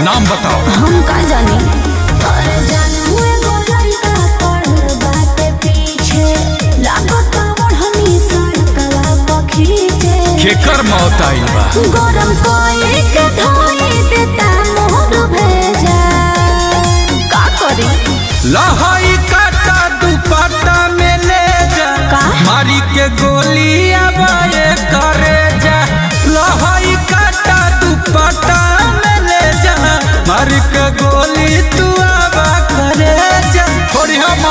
नाम बताओ। हम का जानी जानू एगो लड़का पड़ल बाटे पीछे लागत बढ़नी सड़कवा पखीचे केकर मौत आइल बा गरम कोई के धोई देता मोर भेजा का करी लहाई काटा दुपट्टा में ले जा का? मारी के गोली आवाए करे जा लहाई काटा दुपट्टा में ले जा मारी के गोली तू आवा करे जा थोड़ी हम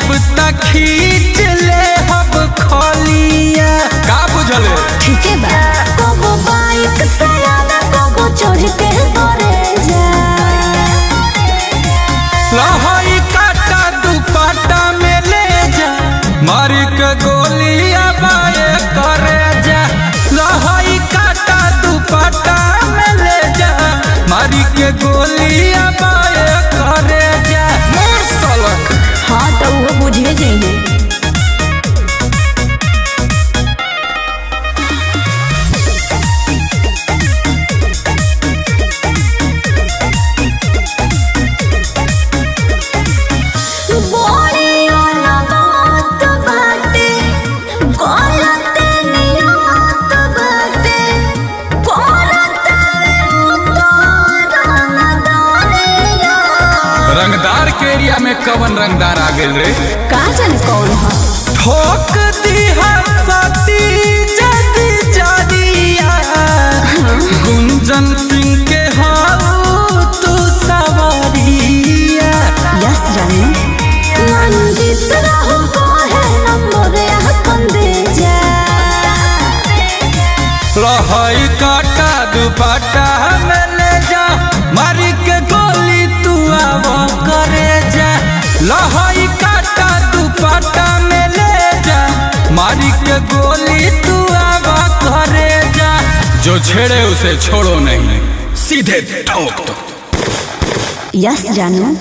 खींच ले हब खोलिया का बुझले ठीक है बा कोगो बाइक से आना कोगो चढ़ के तोरे जा लहाई काटा दुपट्टा में ले जा मारी के गोली आवाए करे जा लहाई काटा दुपट्टा में ले जा मारी के गोली आवाए करे जा मोर सलक हाँ तो वो बुझे जाइए रंगदार के एरिया में कवन रंगदार आ गए रे का जाने कौन है ठोक दी सती जदी जदिया गुंजन सिंह के हाउ तू सवारिया यस जानू मंजित रहू को है नंबर अपन दे जा लहाई काटा दुपट्टा में ले जा मारी के गोली तू आवा करे जा लहाई काटा दुपट्टा में ले जा मारी के गोली तू आवा करे जा जो छेड़े उसे छोड़ो नहीं सीधे ठोक दो यस जानू।